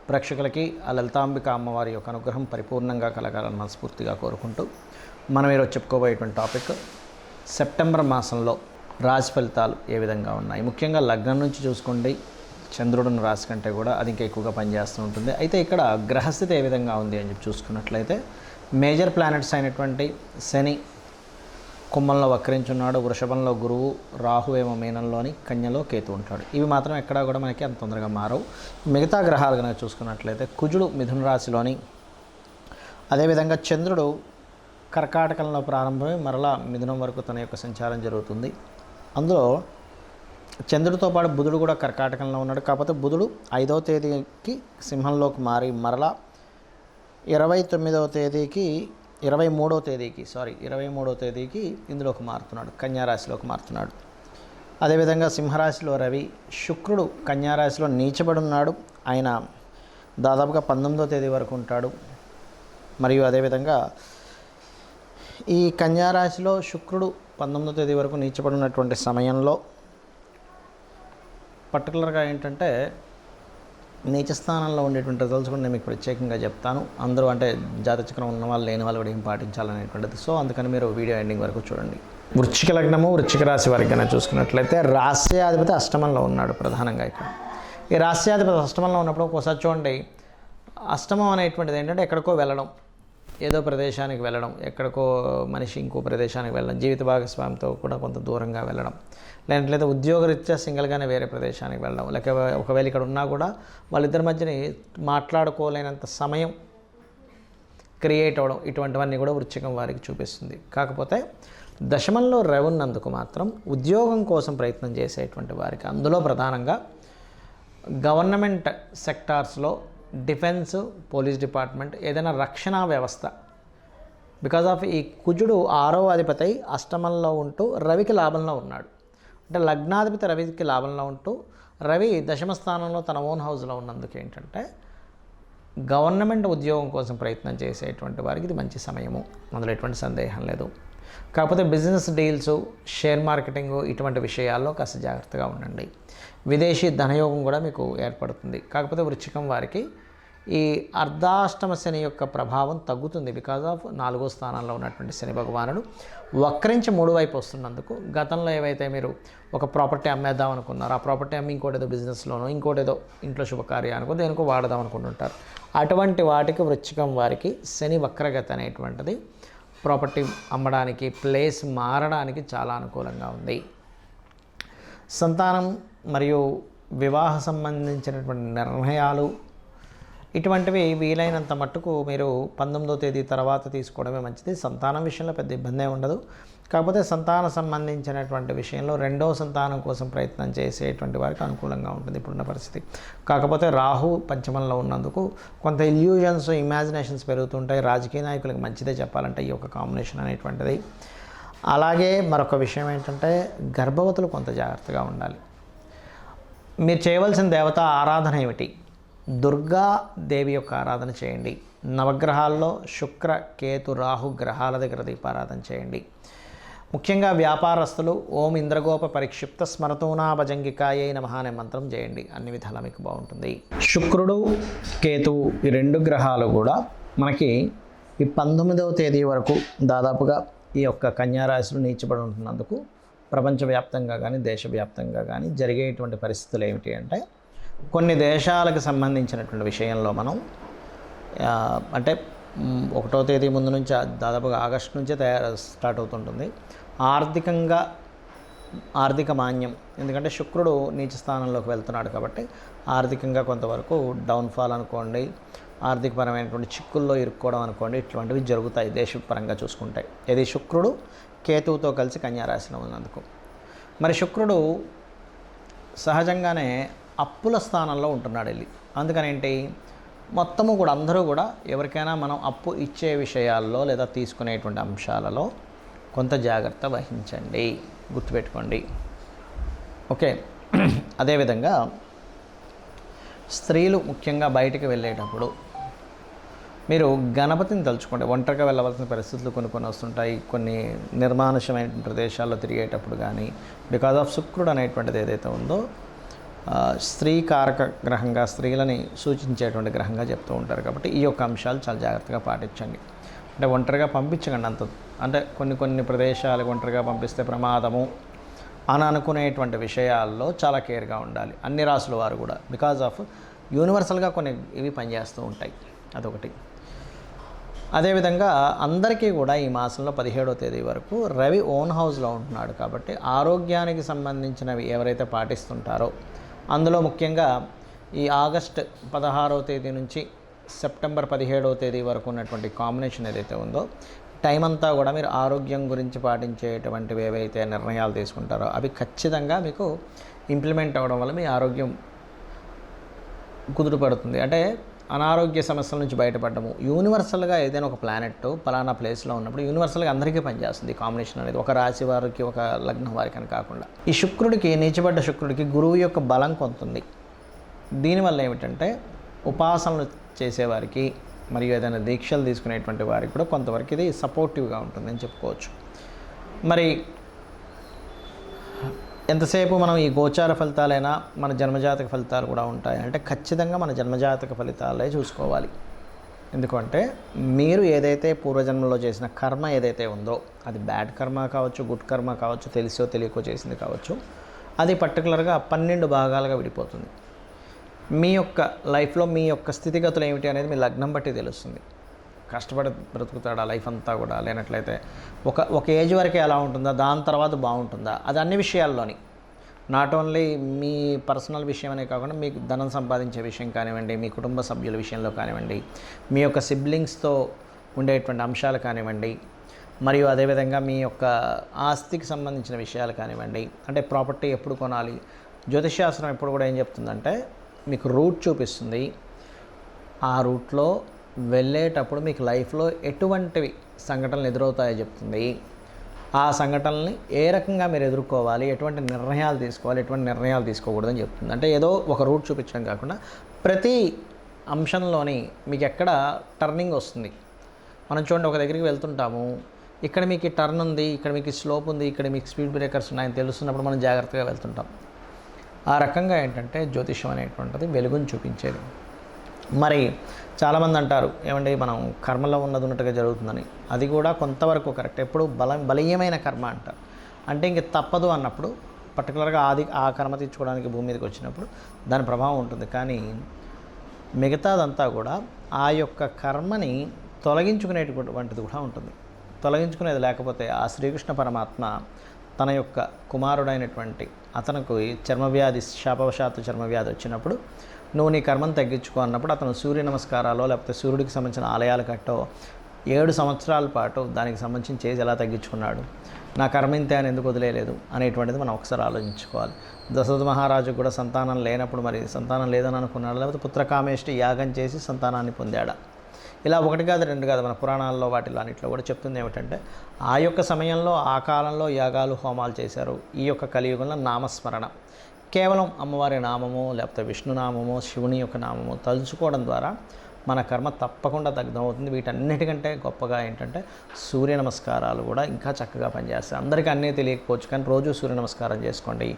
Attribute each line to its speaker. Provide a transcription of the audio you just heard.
Speaker 1: ప్రేక్షకులకి ఆ లలితాంబిక అమ్మవారి యొక్క అనుగ్రహం పరిపూర్ణంగా కలగాలని మనస్ఫూర్తిగా కోరుకుంటూ మనం ఈరోజు చెప్పుకోబోయేటువంటి టాపిక్ సెప్టెంబర్ మాసంలో రాశి ఫలితాలు ఏ విధంగా ఉన్నాయి. ముఖ్యంగా లగ్నం నుంచి చూసుకోండి, చంద్రుడిని రాశి కంటే కూడా అది ఇంకా ఎక్కువగా పనిచేస్తూ ఉంటుంది. అయితే ఇక్కడ గ్రహస్థితి ఏ విధంగా ఉంది అని చెప్పి చూసుకున్నట్లయితే మేజర్ ప్లానెట్స్ అయినటువంటి శని కుంభంలో వక్రించున్నాడు, వృషభంలో గురువు, రాహు ఏమో మీనంలోని, కన్యలో కేతు ఉంటాడు. ఇవి మాత్రం ఎక్కడా కూడా మనకి అంత తొందరగా మారవు. మిగతా గ్రహాలు కనుక చూసుకున్నట్లయితే కుజుడు మిథున రాశిలోని, అదేవిధంగా చంద్రుడు కర్కాటకంలో ప్రారంభమై మరలా మిథునం వరకు తన యొక్క సంచారం జరుగుతుంది. అందులో చంద్రుడితో పాటు బుధుడు కూడా కర్కాటకంలో ఉన్నాడు. కాకపోతే బుధుడు 5వ తేదీకి సింహంలోకి మారి మరలా 23వ తేదీకి ఇందులోకి మారుతున్నాడు, కన్యారాశిలోకి మారుతున్నాడు. అదేవిధంగా సింహరాశిలో రవి, శుక్రుడు కన్యారాశిలో నీచబడి ఉన్నాడు. ఆయన దాదాపుగా 19వ తేదీ వరకు ఉంటాడు. మరియు అదేవిధంగా ఈ కన్యారాశిలో శుక్రుడు 19వ తేదీ వరకు నీచబడి ఉన్నటువంటి సమయంలో పర్టికులర్గా ఏంటంటే నీచ స్థానంలో ఉండేటువంటి రిజల్ట్స్ కూడా నేను మీకు ప్రత్యేకంగా చెప్తాను. అందరూ అంటే జాతచక్రం ఉన్న వాళ్ళు లేని వాళ్ళు కూడా ఏం పాటించాలనేటువంటిది. సో అందుకని మీరు వీడియో ఎండింగ్ వరకు చూడండి. వృశ్చిక లగ్నము, వృశ్చిక రాశి వారికి కనుక చూసుకున్నట్లయితే రాశ్యాధిపతి అష్టమంలో ఉన్నాడు. ప్రధానంగా ఇక్కడ ఈ రాశ్యాధిపతి అష్టమంలో ఉన్నప్పుడు ఒకసారి చూడండి, అష్టమం అనేటువంటిది ఏంటంటే ఎక్కడికో వెళ్ళడం, ఏదో ప్రదేశానికి వెళ్ళడం, ఎక్కడికో మనిషి ఇంకో ప్రదేశానికి వెళ్ళడం, జీవిత భాగస్వామితో కూడా కొంత దూరంగా వెళ్ళడం, లేదంటే ఉద్యోగరీత్యా సింగిల్గానే వేరే ప్రదేశానికి వెళ్ళడం, లేక ఒకవేళ ఇక్కడ ఉన్నా కూడా వాళ్ళిద్దరి మధ్యని మాట్లాడుకోలేనంత సమయం క్రియేట్ అవ్వడం, ఇటువంటివన్నీ కూడా వృశ్చికం వారికి చూపిస్తుంది. కాకపోతే దశమంలో రవి ఉన్నందుకు మాత్రం ఉద్యోగం కోసం ప్రయత్నం చేసేటువంటి వారికి, అందులో ప్రధానంగా గవర్నమెంట్ సెక్టార్స్లో డిఫెన్స్, పోలీస్ డిపార్ట్మెంట్, ఏదైనా రక్షణ వ్యవస్థ, బికాజ్ ఆఫ్ ఈ కుజుడు 6వ అధిపతి అష్టమంలో ఉంటూ రవికి లాభంలో ఉన్నాడు. అంటే లగ్నాధిపతి రవికి లాభంలో ఉంటూ రవి దశమ స్థానంలో తన ఓన్ హౌస్లో ఉన్నందుకు ఏంటంటే గవర్నమెంట్ ఉద్యోగం కోసం ప్రయత్నం చేసేటువంటి వారికి ఇది మంచి సమయము, అందులో ఎటువంటి సందేహం లేదు. కాకపోతే బిజినెస్ డీల్స్, షేర్ మార్కెటింగ్ ఇటువంటి విషయాల్లో కాస్త జాగ్రత్తగా ఉండండి. విదేశీ ధనయోగం కూడా మీకు ఏర్పడుతుంది. కాకపోతే వృశ్చికం వారికి ఈ అర్ధాష్టమ శని యొక్క ప్రభావం తగ్గుతుంది. బికాజ్ ఆఫ్ 4వ స్థానంలో ఉన్నటువంటి శని భగవానుడు వక్రించి 3 వైపు వస్తున్నందుకు, గతంలో ఏవైతే మీరు ఒక ప్రాపర్టీ అమ్మేద్దాం అనుకున్నారో ఆ ప్రాపర్టీ అమ్మి ఇంకోటేదో బిజినెస్లోనో ఇంకోటేదో ఇంట్లో శుభకార్యానికో దేనికో వాడదాం అనుకుంటుంటారు. అటువంటి వాటికి వృశ్చికం వారికి శని వక్రగతి అనేటువంటిది ప్రాపర్టీ అమ్మడానికి, ప్లేస్ మారడానికి చాలా అనుకూలంగా ఉంది. సంతానం మరియు వివాహ సంబంధించినటువంటి నిర్ణయాలు ఇటువంటివి వీలైనంత మట్టుకు మీరు 19వ తేదీ తర్వాత తీసుకోవడమే మంచిది. సంతానం విషయంలో పెద్ద ఇబ్బంది ఉండదు. కాకపోతే సంతానం సంబంధించినటువంటి విషయంలో 2వ సంతానం కోసం ప్రయత్నం చేసేటువంటి వారికి అనుకూలంగా ఉంటుంది ఇప్పుడున్న పరిస్థితి. కాకపోతే రాహు పంచమంలో ఉన్నందుకు కొంత ఇల్యూజన్స్, ఇమాజినేషన్స్ పెరుగుతుంటాయి. రాజకీయ నాయకులకు మంచిదే చెప్పాలంటే ఈ యొక్క కాంబినేషన్ అనేటువంటిది. అలాగే మరొక విషయం ఏంటంటే గర్భవతులు కొంత జాగ్రత్తగా ఉండాలి. మీరు చేయవలసిన దేవత ఆరాధన ఏమిటి? దుర్గా దేవి యొక్క ఆరాధన చేయండి. నవగ్రహాల్లో శుక్ర, కేతు, రాహు గ్రహాల దగ్గర దీపారాధన చేయండి. ముఖ్యంగా వ్యాపారస్తులు ఓం ఇంద్రగోప పరిక్షిప్త స్మరతూనా భజంగికాయే నమః అనే మంత్రం చేయండి. అన్ని విధాలా మీకు బాగుంటుంది. శుక్రుడు, కేతువు ఈ 2 గ్రహాలు కూడా మనకి ఈ 19వ తేదీ వరకు దాదాపుగా ఈ యొక్క కన్యారాశిలో నీచబడి ఉంటున్నందుకు ప్రపంచవ్యాప్తంగా కానీ దేశవ్యాప్తంగా కానీ జరిగేటువంటి పరిస్థితులు ఏమిటి అంటే, కొన్ని దేశాలకు సంబంధించినటువంటి విషయంలో మనం అంటే 1వ తేదీ ముందు నుంచి దాదాపుగా ఆగస్టు నుంచే స్టార్ట్ అవుతుంటుంది. ఆర్థిక మాన్యం, ఎందుకంటే శుక్రుడు నీచ స్థానంలోకి వెళ్తున్నాడు కాబట్టి ఆర్థికంగా కొంతవరకు డౌన్ఫాల్ అనుకోండి, ఆర్థికపరమైనటువంటి చిక్కుల్లో ఇరుక్కోవడం అనుకోండి, ఇటువంటివి జరుగుతాయి దేశపరంగా చూసుకుంటే. ఇది శుక్రుడు కేతువుతో కలిసి కన్యారాశిలో ఉన్నందుకు. మరి శుక్రుడు సహజంగానే అప్పుల స్థానంలో ఉంటున్నాడు వెళ్ళి. అందుకని ఏంటి, మొత్తము కూడా అందరూ కూడా ఎవరికైనా మనం అప్పు ఇచ్చే విషయాల్లో లేదా తీసుకునేటువంటి అంశాలలో కొంత జాగ్రత్త వహించండి, గుర్తుపెట్టుకోండి. ఓకే. అదేవిధంగా స్త్రీలు ముఖ్యంగా బయటికి వెళ్ళేటప్పుడు మీరు గణపతిని తలుచుకోండి. ఒంటరిగా వెళ్ళవలసిన పరిస్థితులు కొన్ని వస్తుంటాయి. కొన్ని నిర్మానుష్యమైన ప్రదేశాల్లో తిరిగేటప్పుడు కానీ, బికాజ్ ఆఫ్ శుక్రుడు అనేటువంటిది ఏదైతే ఉందో స్త్రీ కారక గ్రహంగా, స్త్రీలని సూచించేటువంటి గ్రహంగా చెప్తూ ఉంటారు. కాబట్టి ఈ యొక్క అంశాలు చాలా జాగ్రత్తగా పాటించండి. అంటే ఒంటరిగా పంపించకండి అంత, అంటే కొన్ని ప్రదేశాలకు ఒంటరిగా పంపిస్తే ప్రమాదము అని అనుకునేటువంటి విషయాల్లో చాలా కేర్గా ఉండాలి అన్ని రాసుల వారు కూడా. బికాజ్ ఆఫ్ యూనివర్సల్గా కొన్ని ఇవి పనిచేస్తూ ఉంటాయి, అదొకటి. అదేవిధంగా అందరికీ కూడా ఈ మాసంలో 17వ తేదీ వరకు రవి ఓన్ హౌస్లో ఉంటున్నాడు. కాబట్టి ఆరోగ్యానికి సంబంధించినవి ఎవరైతే పాటిస్తుంటారో, అందులో ముఖ్యంగా ఈ ఆగస్ట్ 16వ తేదీ నుంచి సెప్టెంబర్ 17వ తేదీ వరకు ఉన్నటువంటి కాంబినేషన్ ఏదైతే ఉందో, టైం అంతా కూడా మీరు ఆరోగ్యం గురించి పాటించేటువంటివి ఏవైతే నిర్ణయాలు తీసుకుంటారో అవి ఖచ్చితంగా మీకు ఇంప్లిమెంట్ అవ్వడం వల్ల మీ ఆరోగ్యం కుదురుపడుతుంది. అంటే అనారోగ్య సమస్యల నుంచి బయటపడము. యూనివర్సల్గా ఏదైనా ఒక ప్లానెట్ పలానా ప్లేస్లో ఉన్నప్పుడు యూనివర్సల్గా అందరికీ పనిచేస్తుంది కాంబినేషన్ అనేది, ఒక రాశి వారికి ఒక లగ్నం వారికి అని కాకుండా. ఈ శుక్రుడికి, నీచబడ్డ శుక్రుడికి గురువు యొక్క బలం కొంతుంది. దీనివల్ల ఏమిటంటే ఉపాసనలు చేసేవారికి మరియు ఏదైనా దీక్షలు తీసుకునేటువంటి వారికి కూడా కొంతవరకు ఇది సపోర్టివ్గా ఉంటుందని చెప్పుకోవచ్చు. మరి ఎంతసేపు మనం ఈ గోచార ఫలితాలైనా మన జన్మజాతక ఫలితాలు కూడా ఉంటాయి అంటే ఖచ్చితంగా మన జన్మజాతక ఫలితాలే చూసుకోవాలి. ఎందుకంటే మీరు ఏదైతే పూర్వజన్మలో చేసిన కర్మ ఏదైతే ఉందో, అది బ్యాడ్ కర్మ కావచ్చు, గుడ్ కర్మ కావచ్చు, తెలిసో తెలియకో చేసింది కావచ్చు, అది పర్టికులర్గా 12 భాగాలుగా విడిపోతుంది. మీ యొక్క లైఫ్లో మీ యొక్క స్థితిగతులు ఏమిటి అనేది మీ లగ్నం బట్టి తెలుస్తుంది. కష్టపడి బ్రతుకుతాడా లైఫ్ అంతా కూడా, లేనట్లయితే ఒక ఏజ్ వరకే ఎలా ఉంటుందా, దాని తర్వాత బాగుంటుందా, అది అన్ని విషయాల్లోని, నాట్ ఓన్లీ మీ పర్సనల్ విషయం అనే కాకుండా మీకు ధనం సంపాదించే విషయం కానివ్వండి, మీ కుటుంబ సభ్యుల విషయంలో కానివ్వండి, మీ యొక్క సిబ్లింగ్స్తో ఉండేటువంటి అంశాలు కానివ్వండి, మరియు అదేవిధంగా మీ యొక్క ఆస్తికి సంబంధించిన విషయాలు కానివ్వండి, అంటే ప్రాపర్టీ ఎప్పుడు కొనాలి. జ్యోతిష్శాస్త్రం ఎప్పుడు కూడా ఏం చెప్తుందంటే మీకు రూట్ చూపిస్తుంది. ఆ రూట్లో వెళ్ళేటప్పుడు మీకు లైఫ్లో ఎటువంటివి సంఘటనలు ఎదురవుతాయో చెప్తుంది. ఆ సంఘటనల్ని ఏ రకంగా మీరు ఎదుర్కోవాలి, ఎటువంటి నిర్ణయాలు తీసుకోవాలి, ఎటువంటి నిర్ణయాలు తీసుకోకూడదని చెప్తుంది. అంటే ఏదో ఒక రూట్ చూపించడం కాకుండా ప్రతి అంశంలోని మీకు ఎక్కడ టర్నింగ్ వస్తుంది. మనం చూడండి, ఒక దగ్గరికి వెళ్తుంటాము, ఇక్కడ మీకు టర్న్ ఉంది, ఇక్కడ మీకు స్లోప్ ఉంది, ఇక్కడ మీకు స్పీడ్ బ్రేకర్స్ ఉన్నాయని తెలుస్తున్నప్పుడు మనం జాగ్రత్తగా వెళ్తుంటాం. ఆ రకంగా ఏంటంటే జ్యోతిష్యం అనేటువంటిది వెలుగుని చూపించేది. మరి చాలామంది అంటారు ఏమండి మనం కర్మలో ఉన్నట్టుగా జరుగుతుందని. అది కూడా కొంతవరకు కరెక్ట్. ఎప్పుడు బలీయమైన కర్మ అంటారు. అంటే ఇంక తప్పదు అన్నప్పుడు పర్టికులర్గా ఆ కర్మ తీర్చుకోవడానికి భూమి మీదకి వచ్చినప్పుడు దాని ప్రభావం ఉంటుంది. కానీ మిగతాదంతా కూడా ఆ యొక్క కర్మని తొలగించుకునేటువంటిది కూడా ఉంటుంది. తొలగించుకునేది లేకపోతే ఆ శ్రీకృష్ణ పరమాత్మ తన యొక్క కుమారుడైనటువంటి అతనికి చర్మవ్యాధి, శాపవశాత్తు చర్మవ్యాధి వచ్చినప్పుడు నువ్వు నీ కర్మను తగ్గించుకో అన్నప్పుడు అతను సూర్య నమస్కారాలు లేకపోతే సూర్యుడికి సంబంధించిన ఆలయాలు కట్టో 7 సంవత్సరాల పాటు దానికి సంబంధించిన చేసి ఎలా తగ్గించుకున్నాడు, నా కర్మ ఇంతే అని ఎందుకు వదిలేయలేదు అనేటువంటిది మనం ఒకసారి ఆలోచించుకోవాలి. దశరథ మహారాజు కూడా సంతానం లేనప్పుడు మరి సంతానం లేదని అనుకున్నాడు, లేకపోతే పుత్రకామేష్టి యాగం చేసి సంతానాన్ని పొందాడా. ఇలా 1 కాదు 2 కాదు, మన పురాణాల్లో వాటిలో అన్నింటిలో కూడా చెప్తుంది ఏమిటంటే ఆ యొక్క సమయంలో ఆ కాలంలో యాగాలు హోమాలు చేశారు. ఈ యొక్క కలియుగంలో నామస్మరణ, కేవలం అమ్మవారి నామము లేకపోతే విష్ణునామము, శివుని యొక్క నామము తలుచుకోవడం ద్వారా మన కర్మ తప్పకుండా దగ్ధమవుతుంది. వీటన్నిటికంటే గొప్పగా ఏంటంటే సూర్య నమస్కారాలు కూడా ఇంకా చక్కగా పనిచేస్తాయి. అందరికీ అన్నీ తెలియకపోవచ్చు, కానీ రోజు సూర్య నమస్కారం చేసుకోండి.